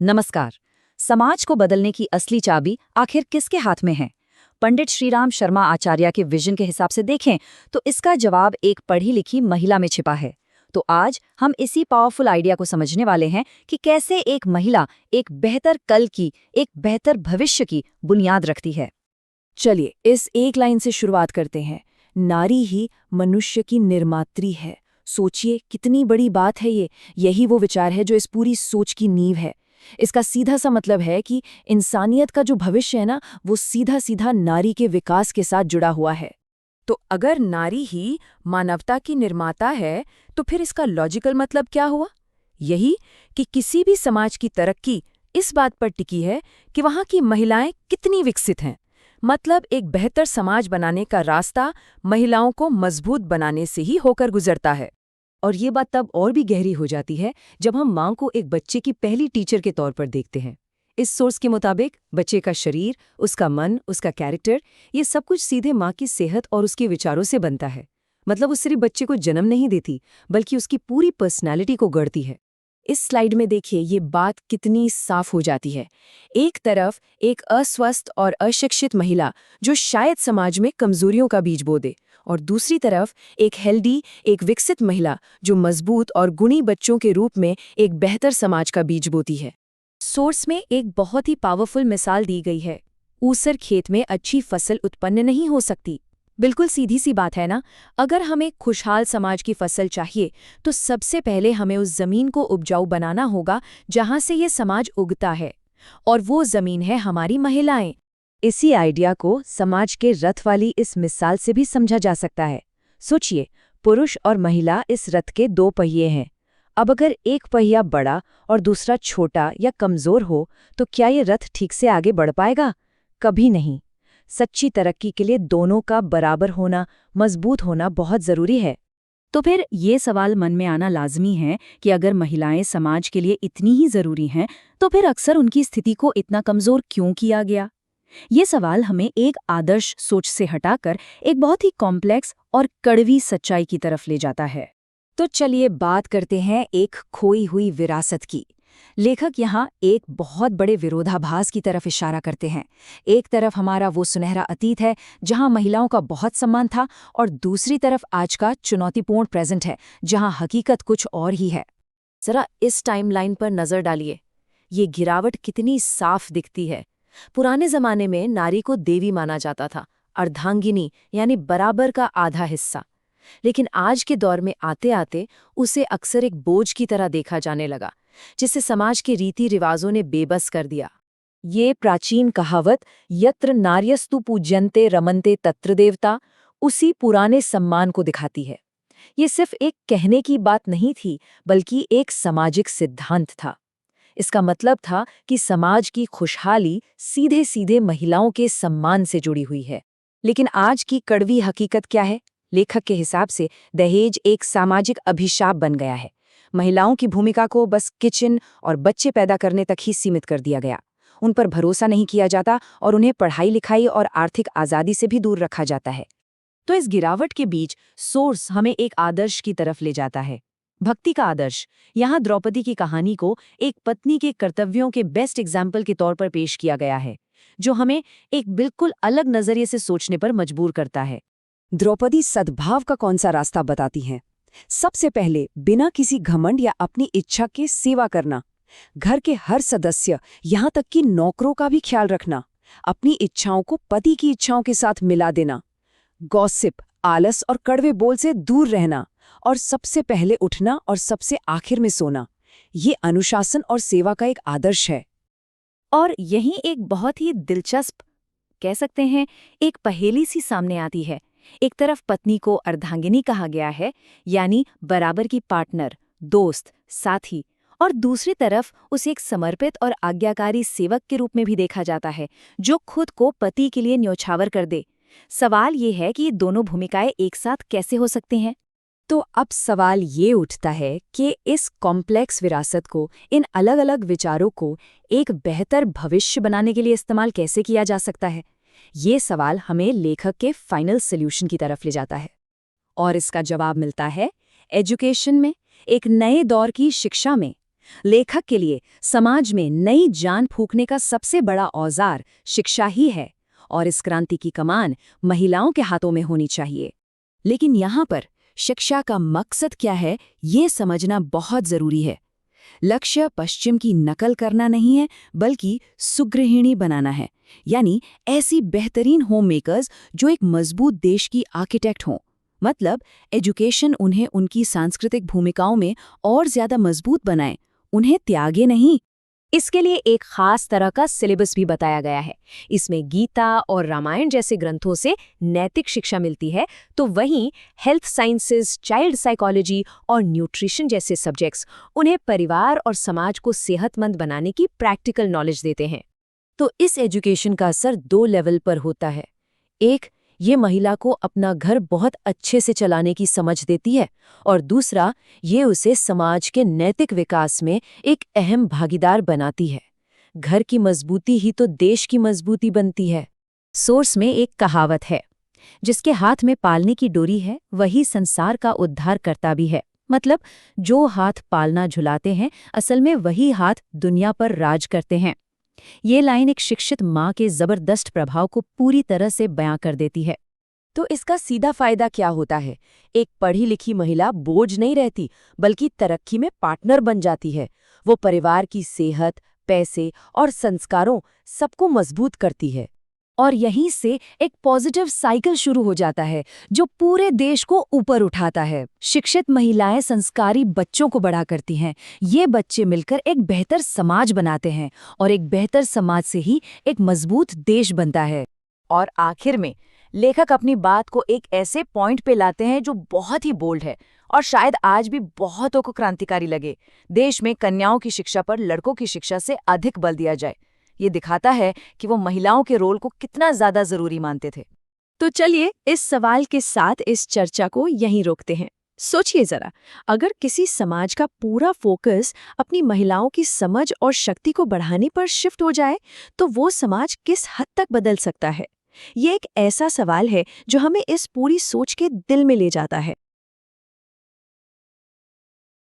नमस्कार। समाज को बदलने की असली चाबी आखिर किसके हाथ में है? पंडित श्रीराम शर्मा आचार्य के विजन के हिसाब से देखें तो इसका जवाब एक पढ़ी लिखी महिला में छिपा है। तो आज हम इसी पावरफुल आइडिया को समझने वाले हैं कि कैसे एक महिला एक बेहतर कल की, एक बेहतर भविष्य की बुनियाद रखती है। चलिए इस एक लाइन से शुरुआत करते हैं। नारी ही मनुष्य की निर्मात्री है। सोचिए कितनी बड़ी बात है ये। यही वो विचार है जो इस पूरी सोच की नींव है। इसका सीधा सा मतलब है कि इंसानियत का जो भविष्य है ना, वो सीधा सीधा नारी के विकास के साथ जुड़ा हुआ है। तो अगर नारी ही मानवता की निर्माता है, तो फिर इसका लॉजिकल मतलब क्या हुआ? यही कि किसी भी समाज की तरक्की इस बात पर टिकी है कि वहाँ की महिलाएं कितनी विकसित हैं। मतलब एक बेहतर समाज बनाने का रास्ता महिलाओं को मजबूत बनाने से ही होकर गुजरता है। और ये बात तब और भी गहरी हो जाती है जब हम माँ को एक बच्चे की पहली टीचर के तौर पर देखते हैं। इस सोर्स के मुताबिक बच्चे का शरीर, उसका मन, उसका कैरेक्टर, ये सब कुछ सीधे माँ की सेहत और उसके विचारों से बनता है। मतलब वो सिर्फ बच्चे को जन्म नहीं देती, बल्कि उसकी पूरी पर्सनैलिटी को गढ़ती है। इस स्लाइड में देखिए ये बात कितनी साफ हो जाती है। एक तरफ एक अस्वस्थ और अशिक्षित महिला जो शायद समाज में कमजोरियों का बीज बो दे, और दूसरी तरफ एक हेल्दी, एक विकसित महिला जो मजबूत और गुणी बच्चों के रूप में एक बेहतर समाज का बीज बोती है। सोर्स में एक बहुत ही पावरफुल मिसाल दी गई है। ऊसर खेत में अच्छी फसल उत्पन्न नहीं हो सकती। बिल्कुल सीधी सी बात है ना। अगर हमें खुशहाल समाज की फसल चाहिए तो सबसे पहले हमें उस जमीन को उपजाऊ बनाना होगा जहां से ये समाज उगता है, और वो जमीन है हमारी महिलाएं। इसी आइडिया को समाज के रथ वाली इस मिसाल से भी समझा जा सकता है। सोचिए, पुरुष और महिला इस रथ के दो पहिए हैं। अब अगर एक पहिया बड़ा और दूसरा छोटा या कमजोर हो तो क्या ये रथ ठीक से आगे बढ़ पाएगा? कभी नहीं। सच्ची तरक्की के लिए दोनों का बराबर होना, मजबूत होना बहुत जरूरी है। तो फिर ये सवाल मन में आना लाजमी है कि अगर महिलाएं समाज के लिए इतनी ही जरूरी हैं, तो फिर अक्सर उनकी स्थिति को इतना कमजोर क्यों किया गया? ये सवाल हमें एक आदर्श सोच से हटाकर एक बहुत ही कॉम्प्लेक्स और कड़वी सच्चाई की तरफ ले जाता है। तो चलिए बात करते हैं एक खोई हुई विरासत की। लेखक यहाँ एक बहुत बड़े विरोधाभास की तरफ इशारा करते हैं। एक तरफ हमारा वो सुनहरा अतीत है जहाँ महिलाओं का बहुत सम्मान था, और दूसरी तरफ आज का चुनौतीपूर्ण प्रेजेंट है जहाँ हकीकत कुछ और ही है। जरा इस टाइमलाइन पर नजर डालिए। ये गिरावट कितनी साफ दिखती है। पुराने जमाने में नारी को देवी माना जाता था, अर्धांगिनी यानी बराबर का आधा हिस्सा। लेकिन आज के दौर में आते आते उसे अक्सर एक बोझ की तरह देखा जाने लगा, जिसे समाज के रीति रिवाजों ने बेबस कर दिया। ये प्राचीन कहावत यत्र नार्यस्तु पूज्यन्ते रमन्ते तत्र देवता उसी पुराने सम्मान को दिखाती है। ये सिर्फ एक कहने की बात नहीं थी, बल्कि एक सामाजिक सिद्धांत था। इसका मतलब था कि समाज की खुशहाली सीधे सीधे महिलाओं के सम्मान से जुड़ी हुई है। लेकिन आज की कड़वी हकीकत क्या है? लेखक के हिसाब से दहेज एक सामाजिक अभिशाप बन गया है। महिलाओं की भूमिका को बस किचन और बच्चे पैदा करने तक ही सीमित कर दिया गया। उन पर भरोसा नहीं किया जाता और उन्हें पढ़ाई लिखाई और आर्थिक आज़ादी से भी दूर रखा जाता है। तो इस गिरावट के बीच सोर्स हमें एक आदर्श की तरफ ले जाता है, भक्ति का आदर्श। यहाँ द्रौपदी की कहानी को एक पत्नी के कर्तव्यों के बेस्ट एग्जाम्पल के तौर पर पेश किया गया है, जो हमें एक बिल्कुल अलग नजरिए से सोचने पर मजबूर करता है। द्रौपदी सद्भाव का कौन सा रास्ता बताती हैं? सबसे पहले बिना किसी घमंड या अपनी इच्छा के सेवा करना, घर के हर सदस्य यहाँ तक कि नौकरों का भी ख्याल रखना, अपनी इच्छाओं को पति की इच्छाओं के साथ मिला देना, गॉसिप, आलस और कड़वे बोल से दूर रहना, और सबसे पहले उठना और सबसे आखिर में सोना। ये अनुशासन और सेवा का एक आदर्श है। और यहीं एक बहुत ही दिलचस्प, कह सकते हैं, एक पहेली सी सामने आती है। एक तरफ पत्नी को अर्धांगिनी कहा गया है, यानी बराबर की पार्टनर, दोस्त, साथी, और दूसरी तरफ उसे एक समर्पित और आज्ञाकारी सेवक के रूप में भी देखा जाता है, जो खुद को पति के लिए न्योछावर कर दे। सवाल ये है कि ये दोनों भूमिकाएं एक साथ कैसे हो सकती हैं? तो अब सवाल ये उठता है कि इस कॉम्प्लेक्स विरासत को, इन अलग अलग विचारों को एक बेहतर भविष्य बनाने के लिए इस्तेमाल कैसे किया जा सकता है? ये सवाल हमें लेखक के फाइनल सॉल्यूशन की तरफ ले जाता है, और इसका जवाब मिलता है एजुकेशन में, एक नए दौर की शिक्षा में, लेखक के लिए समाज में नई जान फूंकने का सबसे बड़ा औजार शिक्षा ही है, और इस क्रांति की कमान महिलाओं के हाथों में होनी चाहिए। लेकिन यहाँ पर शिक्षा का मकसद क्या है, ये समझना बहुत जरूरी है। लक्ष्य पश्चिम की नकल करना नहीं है, बल्कि सुगृहिणी बनाना है, यानी ऐसी बेहतरीन होम मेकर्स जो एक मजबूत देश की आर्किटेक्ट हों। मतलब एजुकेशन उन्हें उनकी सांस्कृतिक भूमिकाओं में और ज्यादा मजबूत बनाए, उन्हें त्यागे नहीं। इसके लिए एक खास तरह का सिलेबस भी बताया गया है। इसमें गीता और रामायण जैसे ग्रंथों से नैतिक शिक्षा मिलती है, तो वहीं हेल्थ साइंसेज, चाइल्ड साइकोलॉजी और न्यूट्रिशन जैसे सब्जेक्ट्स उन्हें परिवार और समाज को सेहतमंद बनाने की प्रैक्टिकल नॉलेज देते हैं। तो इस एजुकेशन का असर 2 लेवल पर होता है। एक, ये महिला को अपना घर बहुत अच्छे से चलाने की समझ देती है, और दूसरा, ये उसे समाज के नैतिक विकास में एक अहम भागीदार बनाती है। घर की मजबूती ही तो देश की मजबूती बनती है। सोर्स में एक कहावत है, जिसके हाथ में पालने की डोरी है वही संसार का उद्धार करता भी है। मतलब जो हाथ पालना झुलाते हैं, असल में वही हाथ दुनिया पर राज करते हैं। ये लाइन एक शिक्षित माँ के जबरदस्त प्रभाव को पूरी तरह से बयां कर देती है। तो इसका सीधा फायदा क्या होता है? एक पढ़ी लिखी महिला बोझ नहीं रहती, बल्कि तरक्की में पार्टनर बन जाती है। वो परिवार की सेहत, पैसे और संस्कारों सबको मजबूत करती है। और यहीं से एक पॉजिटिव साइकिल शुरू हो जाता है, जो पूरे देश को ऊपर उठाता है। शिक्षित महिलाएं संस्कारी बच्चों को बड़ा करती हैं। ये बच्चे मिलकर एक बेहतर समाज बनाते हैं, और एक बेहतर समाज से ही एक मजबूत देश बनता है। और आखिर में लेखक अपनी बात को एक ऐसे पॉइंट पे लाते हैं जो बहुत ही बोल्ड है, और शायद आज भी बहुतों को क्रांतिकारी लगे। देश में कन्याओं की शिक्षा पर लड़कों की शिक्षा से अधिक बल दिया जाए। ये दिखाता है कि वो महिलाओं के रोल को कितना ज्यादा जरूरी मानते थे। तो चलिए इस सवाल के साथ इस चर्चा को यहीं रोकते हैं। सोचिए जरा, अगर किसी समाज का पूरा फोकस अपनी महिलाओं की समझ और शक्ति को बढ़ाने पर शिफ्ट हो जाए, तो वो समाज किस हद तक बदल सकता है? ये एक ऐसा सवाल है जो हमें इस पूरी सोच के दिल में ले जाता है।